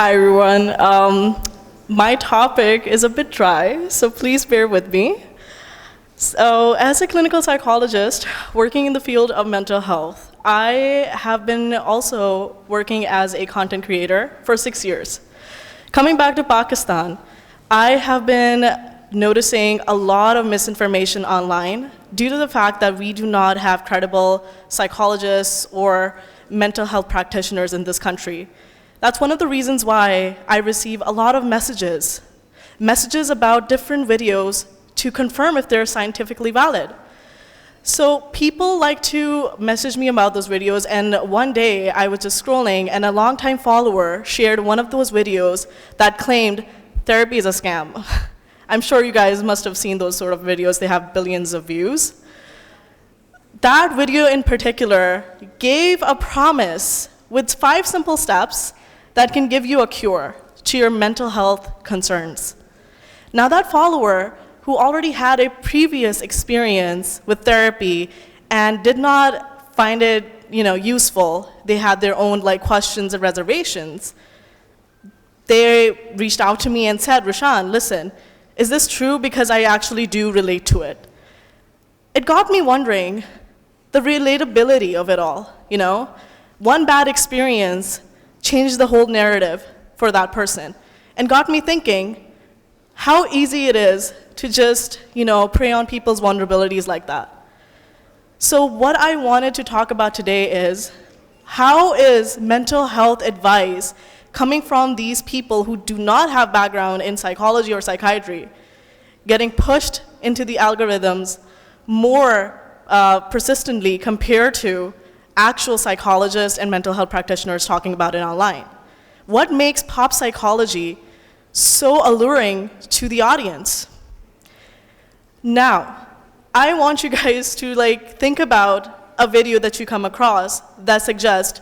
Hi everyone. My topic is a bit dry, so please bear with me. So, as a clinical psychologist working in the field of mental health, I have been also working as a content creator for 6 years. Coming back to Pakistan, I have been noticing a lot of misinformation online due to the fact that we do not have credible psychologists or mental health practitioners in this country. That's one of the reasons why I receive a lot of messages about different videos to confirm if they're scientifically valid. So people like to message me about those videos, and one day I was just scrolling and a longtime follower shared one of those videos that claimed therapy is a scam. I'm sure you guys must have seen those sort of videos. They have billions of views. That video in particular gave a promise with 5 simple steps that can give you a cure to your mental health concerns. Now that follower, who already had a previous experience with therapy and did not find it, useful, they had their own questions and reservations, they reached out to me and said, Rushan, listen, is this true? Because I actually do relate to it. It got me wondering the relatability of it all, One bad experience changed the whole narrative for that person and got me thinking how easy it is to just, prey on people's vulnerabilities like that. So what I wanted to talk about today is how is mental health advice coming from these people who do not have background in psychology or psychiatry getting pushed into the algorithms more persistently compared to actual psychologists and mental health practitioners talking about it online? What makes pop psychology so alluring to the audience? Now, I want you guys to think about a video that you come across that suggests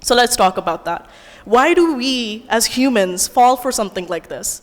So let's talk about that. Why do we as humans fall for something like this?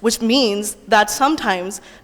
which means that sometimes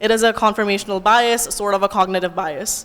It is a confirmational bias, sort of a cognitive bias.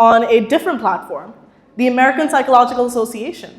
on a different platform, the American Psychological Association.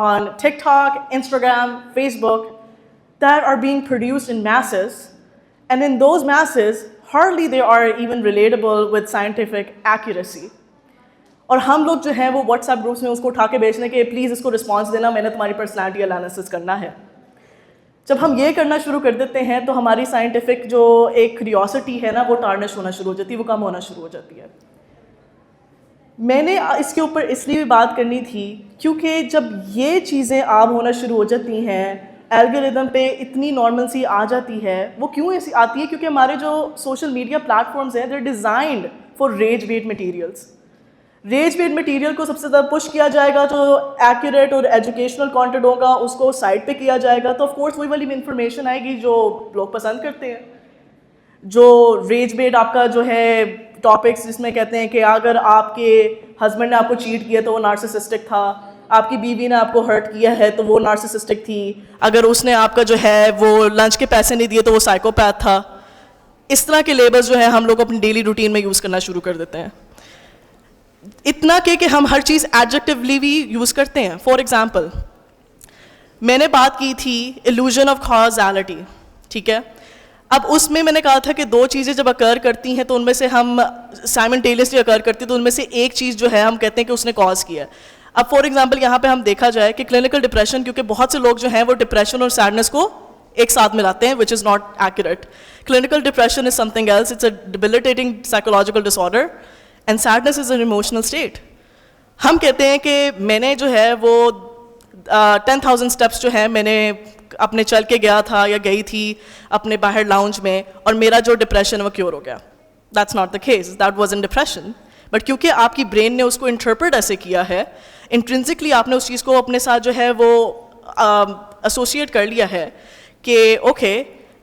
on TikTok, Instagram, Facebook that are being produced in masses, and in those masses, hardly they are even relatable with scientific accuracy. اور ہم لوگ جو ہیں وہ what's app groups میں اس کو اٹھا کے بیچنے کے پلیز اس کو رسپانس دینا, میں نے تمہاری پرسنالٹی انالیسس کرنا ہے. جب ہم یہ کرنا شروع کر دیتے ہیں تو ہماری سائنٹیفک جو ایک کیوریوسٹی ہے نا وہ ٹارنش ہونا شروع ہو جاتی ہے, وہ کم ہونا شروع ہو جاتی ہے. میں نے اس کے اوپر اس لیے بھی بات کرنی تھی کیونکہ جب یہ چیزیں عام ہونا شروع ہو جاتی ہیں, الگوریدم پہ اتنی نارملسی آ جاتی ہے. وہ کیوں ایسی آتی ہے؟ کیونکہ ہمارے جو سوشل میڈیا پلیٹفارمز ہیں they are designed for rage bait materials. Rage bait material کو سب سے زیادہ پش کیا جائے گا, جو ایکوریٹ اور ایجوکیشنل کانٹینٹ ہوگا اس کو سائٹ پہ کیا جائے گا, تو آف کورس وہی والی انفارمیشن آئے گی جو لوگ پسند کرتے ہیں. جو ریج بیٹ آپ کا جو ہے ٹاپکس جس میں کہتے ہیں کہ اگر آپ کے ہسبینڈ نے آپ کو چیٹ کیا تو وہ نارسسسٹک تھا, آپ کی بیوی نے آپ کو ہرٹ کیا ہے تو وہ نارسسسٹک تھی, اگر اس نے آپ کا جو ہے وہ لنچ کے پیسے نہیں دیے تو وہ سائیکوپیتھ تھا. اس طرح کے لیبلز جو ہے ہم لوگ اپنی ڈیلی روٹین میں یوز کرنا شروع کر دیتے ہیں. اتنا کہ ہم ہر چیز ایڈجیکٹیولی بھی یوز کرتے ہیں. فار ایگزامپل میں نے بات کی تھی ایلوژن آف کازالٹی, ٹھیک ہے. اب اس میں نے کہا تھا کہ دو چیزیں جب اکر کرتی ہیں تو ان میں سے ہم سائمنٹیلیسلی اکر کرتی ہیں تو ان میں سے ایک چیز جو ہے ہم کہتے ہیں کہ اس نے کاز کیا. اب فار ایگزامپل یہاں پہ ہم دیکھا جائے کہ کلینکل ڈپریشن, کیونکہ بہت سے لوگ جو ہیں وہ ڈپریشن اور سیڈنس کو ایک ساتھ ملاتے ہیں, which is not accurate. Clinical depression is something else, it's a debilitating psychological disorder and sadness is an emotional state. ہم کہتے ہیں کہ میں نے جو ہے وہ 10,000 اسٹیپس جو ہے میں نے اپنے چل کے گیا تھا یا گئی تھی اپنے باہر لاؤنج میں اور میرا جو ڈپریشن وہ کیور ہو گیا. That's not the case, that was an depression. But کیونکہ آپ کی برین نے اس کو انٹرپریٹ ایسے کیا ہے, انٹرنسکلی آپ نے اس چیز کو اپنے ساتھ جو ہے وہ ایسوسیٹ کر لیا ہے کہ اوکے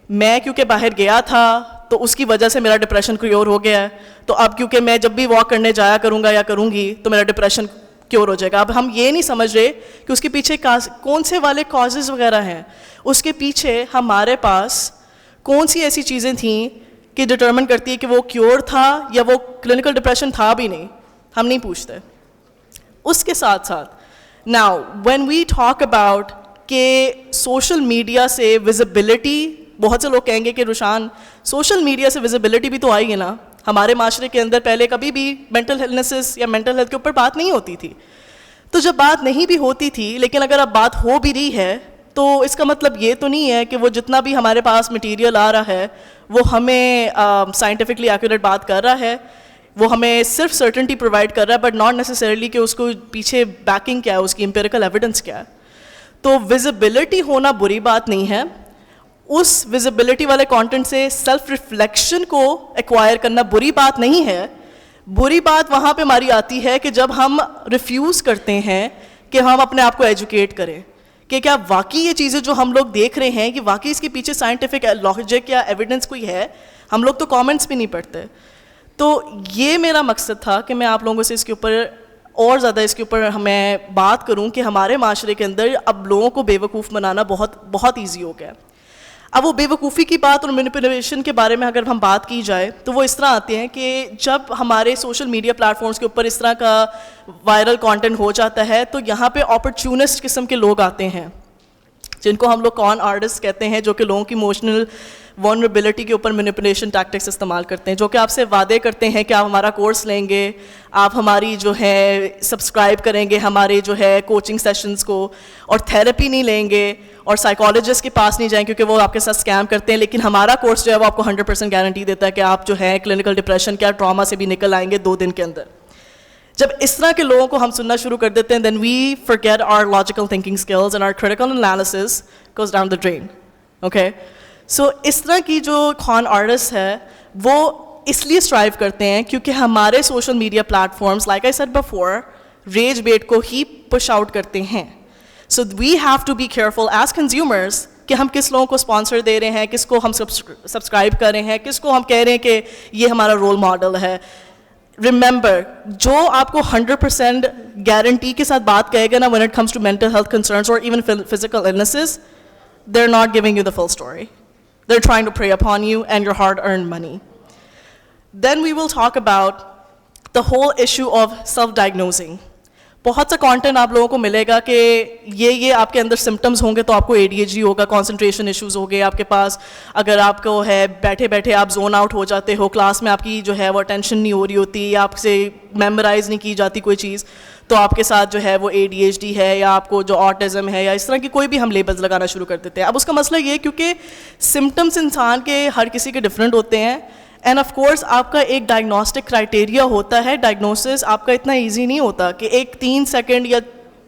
میں کیونکہ باہر گیا تھا تو اس کی وجہ سے میرا ڈپریشن کیور ہو گیا ہے, تو اب کیونکہ میں جب بھی واک کرنے جایا کروں گا یا کروں گی تو میرا ڈپریشن کیور ہو جائے گا. اب ہم یہ نہیں سمجھ رہے کہ اس کے پیچھے کون سے والے کازز وغیرہ ہیں, اس کے پیچھے ہمارے پاس کون سی ایسی چیزیں تھیں کہ ڈٹرمن کرتی ہے کہ وہ کیور تھا یا وہ کلینکل ڈپریشن تھا بھی نہیں, ہم نہیں پوچھتے. اس کے ساتھ ساتھ now when we talk about کہ سوشل میڈیا سے ویزیبلٹی, بہت سے لوگ کہیں گے کہ روشان سوشل میڈیا سے ویزیبلٹی بھی تو آئی ہے نا, ہمارے معاشرے کے اندر پہلے کبھی بھی مینٹل ہیلنسز یا مینٹل ہیلتھ کے اوپر بات نہیں ہوتی تھی. تو جب بات نہیں بھی ہوتی تھی لیکن اگر اب بات ہو بھی رہی ہے تو اس کا مطلب یہ تو نہیں ہے کہ وہ جتنا بھی ہمارے پاس مٹیریل آ رہا ہے وہ ہمیں سائنٹیفکلی ایکوریٹ بات کر رہا ہے, وہ ہمیں صرف سرٹنٹی پرووائڈ کر رہا ہے بٹ ناٹ نیسسریلی کہ اس کو پیچھے بیکنگ کیا ہے, اس کی امپیریکل ایویڈنس کیا ہے. تو ویزیبلٹی ہونا بری بات نہیں ہے, اس ویزیبلٹی والے کانٹینٹ سے سیلف ریفلیکشن کو ایکوائر کرنا بری بات نہیں ہے. بری بات وہاں پہ ہماری آتی ہے کہ جب ہم ریفیوز کرتے ہیں کہ ہم اپنے آپ کو ایجوکیٹ کریں کہ کیا واقعی یہ چیزیں جو ہم لوگ دیکھ رہے ہیں کہ واقعی اس کے پیچھے سائنٹیفک لاجک یا ایویڈنس کوئی ہے. ہم لوگ تو کامنٹس بھی نہیں پڑھتے. تو یہ میرا مقصد تھا کہ میں آپ لوگوں سے اس کے اوپر اور زیادہ اس کے اوپر میں بات کروں کہ ہمارے معاشرے کے اندر اب لوگوں کو بے وقوف بنانا بہت بہت ایزی ہو گیا. اب وہ بے وقوفی کی بات اور مینیپولیشن کے بارے میں اگر ہم بات کی جائے تو وہ اس طرح آتے ہیں کہ جب ہمارے سوشل میڈیا پلیٹفارمس کے اوپر اس طرح کا وائرل کانٹینٹ ہو جاتا ہے تو یہاں پہ اپرچونسٹ قسم کے لوگ آتے ہیں جن کو ہم لوگ کون آرٹسٹ کہتے ہیں, جو کہ لوگوں کی ایموشنل ونربلٹی کے اوپر مینیپولیشن ٹیکٹکس استعمال کرتے ہیں, جو کہ آپ سے وعدے کرتے ہیں کہ آپ ہمارا کورس لیں گے, آپ ہماری جو ہے سبسکرائب کریں گے ہمارے جو ہے کوچنگ سیشنز کو, اور تھیراپی نہیں لیں گے اور سائیکالوجسٹ کے پاس نہیں جائیں کیونکہ وہ آپ کے ساتھ اسکیم کرتے ہیں. لیکن ہمارا کورس جو ہے وہ آپ کو 100% گارنٹی دیتا ہے کہ آپ جو ہے کلینکل ڈپریشن کیا ٹراما سے بھی نکل آئیں گے 2 دن کے اندر. جب اس طرح کے لوگوں کو ہم سننا شروع کر دیتے ہیں دین وی forget our logical thinking skills and our critical analysis goes down the drain. Okay? So اس طرح کی جو کون آرٹسٹ ہے وہ اس لیے اسٹرائیو کرتے ہیں کیونکہ ہمارے social media platforms like I said before rage bait کو ہی پش آؤٹ کرتے ہیں. So we have to be careful as consumers کہ ہم کس لوگوں کو اسپانسر دے رہے ہیں, کس کو ہم سبسکرائب کر رہے ہیں, کس کو ہم کہہ رہے ہیں کہ یہ ہمارا رول ماڈل ہے. ریممبر, جو آپ کو 100% گارنٹی کے ساتھ بات کہے گا نا when it comes to mental health concerns or even physical illnesses, they're not giving you the full story. they're trying to prey upon you and your hard-earned money. Then we will talk about the whole issue of self-diagnosing. بہت سا content آپ لوگوں کو ملے گا کہ یہ آپ کے اندر سمٹمز ہوں گے تو آپ کو ADHD ہوگا, کانسنٹریشن ایشوز ہو گئے آپ کے پاس, اگر آپ کو ہے بیٹھے بیٹھے آپ زون آؤٹ ہو جاتے ہو, کلاس میں آپ کی جو ہے وہ اٹینشن نہیں ہو رہی ہوتی, یا آپ سے میمورائز نہیں کی جاتی کوئی چیز, تو آپ کے ساتھ جو ہے وہ ADHD ہے, یا آپ کو جو آٹزم ہے, یا اس طرح کی کوئی بھی ہم لیبلز لگانا شروع کر دیتے ہیں. اب اس کا مسئلہ یہ کیونکہ سمٹمس انسان کے ہر کسی کے ڈفرینٹ ہوتے ہیں, اینڈ آف کورس آپ کا ایک ڈائگنوسٹک کرائٹیریا ہوتا ہے. ڈائگنوسس آپ کا اتنا ایزی نہیں ہوتا کہ ایک 3 سیکنڈ یا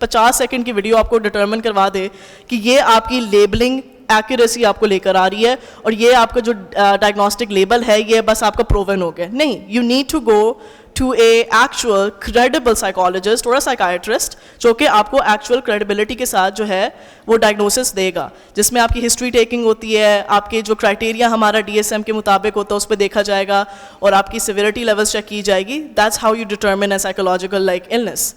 50 سیکنڈ کی ویڈیو آپ کو ڈٹرمن کروا دے کہ یہ آپ کی لیبلنگ ایکوریسی آپ کو لے کر آ رہی ہے, اور یہ آپ کا جو ڈائگنوسٹک لیبل ہے یہ بس آپ کا پروون ہو گیا. نہیں, you need to go to a actual credible psychologist اور سائیکائٹرسٹ جو کہ آپ کو ایکچوئل کریڈیبلٹی کے ساتھ جو ہے وہ ڈائگنوسس دے گا, جس میں آپ کی ہسٹری ٹیکنگ ہوتی ہے, آپ کے جو کرائٹیریا ہمارا DSM کے مطابق ہوتا ہے اس پہ دیکھا جائے گا, اور آپ کی سیویرٹی لیولس چیک کی جائے گی. That's how you determine a psychological like illness.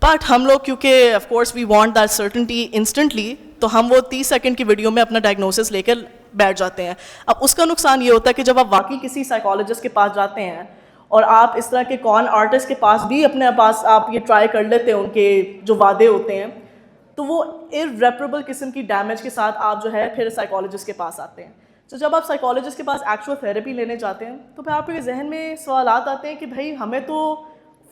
But ہم لوگ کیونکہ of course we want that certainty instantly, تو ہم وہ 30 سیکنڈ کی ویڈیو میں اپنا ڈائگنوسس لے کر بیٹھ جاتے ہیں. اب اس کا نقصان یہ ہوتا ہے کہ جب آپ واقعی کسی سائیکالوجسٹ کے پاس جاتے ہیں اور آپ اس طرح کے کون آرٹسٹ کے پاس بھی اپنے پاس آپ یہ ٹرائی کر لیتے ہیں, ان کے جو وعدے ہوتے ہیں, تو وہ irreparable قسم کی ڈیمیج کے ساتھ آپ جو ہے پھر سائیکالوجسٹ کے پاس آتے ہیں. تو جب آپ سائیکالوجسٹ کے پاس ایکچوئل تھیراپی لینے جاتے ہیں تو پھر آپ کے ذہن میں سوالات آتے ہیں کہ بھائی ہمیں تو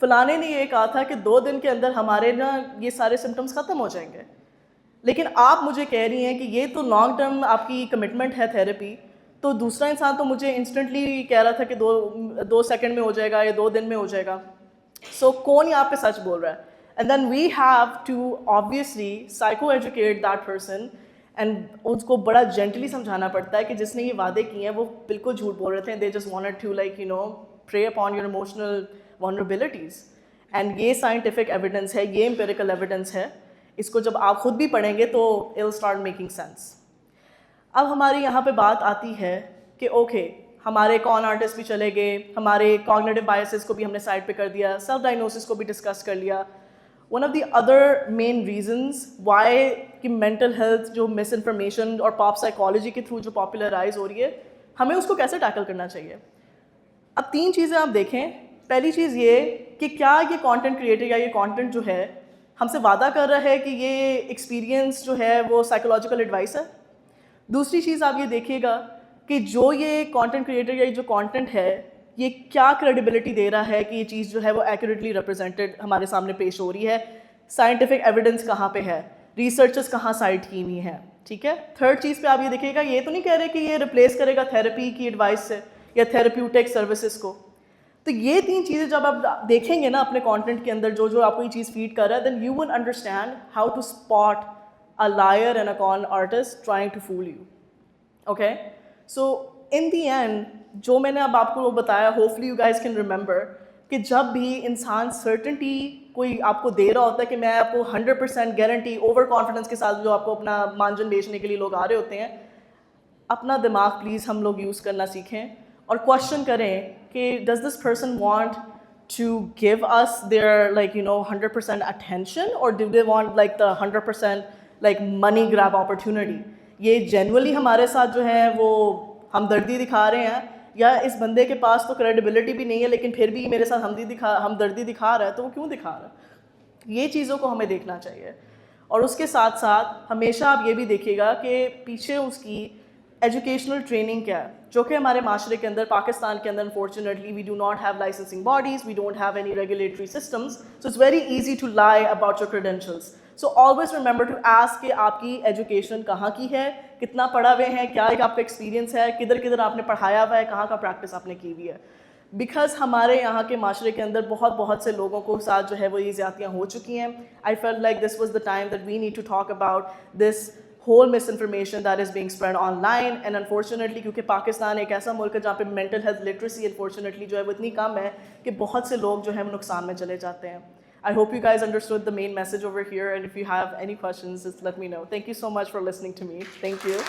فلانے نے یہ کہا تھا کہ 2 دن کے اندر ہمارے نا یہ سارے سمٹمس ختم ہو جائیں گے, لیکن آپ مجھے کہہ رہی ہیں کہ یہ تو لانگ ٹرم آپ کی کمٹمنٹ ہے تھیراپی, تو دوسرا انسان تو مجھے انسٹنٹلی کہہ رہا تھا کہ 2 سیکنڈ میں ہو جائے گا یا 2 دن میں ہو جائے گا. سو کون یہاں پہ سچ بول رہا ہے؟ And then we have to obviously psycho educate that person, and اس کو بڑا جینٹلی سمجھانا پڑتا ہے کہ جس نے یہ وعدے کیے ہیں وہ بالکل جھوٹ بول رہے تھے. They just wanted to like you know prey upon your emotional vulnerabilities. And یہ سائنٹیفک ایویڈنس ہے, یہ امپیریکل ایویڈنس ہے. اس کو جب آپ خود بھی پڑھیں گے تو it will start making sense. اب ہماری یہاں پہ بات آتی ہے کہ اوکے ہمارے کون آرٹسٹ بھی چلے گئے, ہمارے کوگنیٹو بائسز کو بھی ہم نے سائڈ پہ کر دیا, سیلف ڈائگنوسس کو بھی ڈسکس کر لیا. One of the other main reasons why کہ مینٹل ہیلتھ جو مس انفارمیشن اور پاپ سائیکالوجی کے تھرو جو پاپولرائز ہو رہی ہے, ہمیں اس کو کیسے ٹیکل کرنا چاہیے. اب 3 چیزیں آپ دیکھیں. پہلی چیز یہ کہ کیا یہ کانٹینٹ کریٹر یا یہ کانٹینٹ جو ہے ہم سے وعدہ کر رہا ہے کہ یہ ایکسپیرینس جو ہے وہ سائیکولوجیکل ایڈوائس ہے. دوسری چیز آپ یہ دیکھیے گا کہ جو یہ کانٹینٹ کریٹر یا جو کانٹینٹ ہے یہ کیا کریڈیبلٹی دے رہا ہے کہ یہ چیز جو ہے وہ ایکوریٹلی ریپرزینٹیڈ ہمارے سامنے پیش ہو رہی ہے. سائنٹیفک ایویڈنس کہاں پہ ہے, ریسرچز کہاں سائٹ کی ہوئی ہیں. ٹھیک ہے. تھرڈ چیز پہ آپ یہ دیکھیے گا, یہ تو نہیں کہہ رہے کہ یہ ریپلیس کرے گا تھیراپی کی ایڈوائس سے یا تھیراپیوٹک سروسز کو. تو یہ 3 چیزیں جب آپ دیکھیں گے نا اپنے کانٹینٹ کے اندر جو آپ کو یہ چیز فیڈ کر رہا ہے, then you will understand how to spot a liar and a con artist trying to fool you. Okay. So in the end جو میں نے اب آپ کو بتایا, hopefully you guys can remember کہ جب بھی انسان سرٹنٹی کوئی آپ کو دے رہا ہوتا ہے کہ میں آپ کو 100% گارنٹی اوور کانفیڈنس کے ساتھ جو آپ کو اپنا مانجن بیچنے کے لیے لوگ آ رہے ہوتے ہیں, اپنا دماغ پلیز ہم لوگ یوز کرنا سیکھیں اور کوشچن کریں کہ does this person want to give us their like 100% attention اور do they want like the 100% like money grab opportunity. یہ جینولی ہمارے ساتھ جو ہے وہ ہمدردی دکھا رہے ہیں, یا اس بندے کے پاس تو کریڈیبلٹی بھی نہیں ہے لیکن پھر بھی میرے ساتھ ہمدردی دکھا رہا ہے, تو وہ کیوں دکھا رہا ہے؟ یہ چیزوں کو ہمیں دیکھنا چاہیے. اور اس کے ساتھ ساتھ ہمیشہ آپ یہ بھی دیکھیے گا کہ پیچھے اس کی ایجوکیشنل ٹریننگ کیا ہے, جو کہ ہمارے معاشرے کے اندر, پاکستان کے اندر unfortunately we do not have licensing bodies, we don't have any regulatory systems, so it's very easy to lie about your credentials. So always remember to ask کہ آپ کی ایجوکیشن کہاں کی ہے, کتنا پڑھا ہوئے ہیں, کیا ایک آپ کا ایکسپیرینس ہے, کدھر کدھر آپ نے پڑھایا ہوا ہے, کہاں کا پریکٹس آپ نے کی ہوئی ہے. بیکاز ہمارے یہاں کے معاشرے کے اندر بہت سے لوگوں کو ساتھ جو ہے وہ یہ زیادتیاں ہو چکی ہیں. I felt like this was the time that we need to talk about this whole misinformation that is being spread online, and unfortunately کیونکہ پاکستان ایک ایسا ملک ہے جہاں پہ mental health literacy unfortunately جو ہے وہ اتنی کم ہے کہ بہت سے لوگ جو ہیں وہ نقصان میں چلے جاتے ہیں. I hope you guys understood the main message over here, and if you have any questions just let me know. Thank you so much for listening to me. Thank you.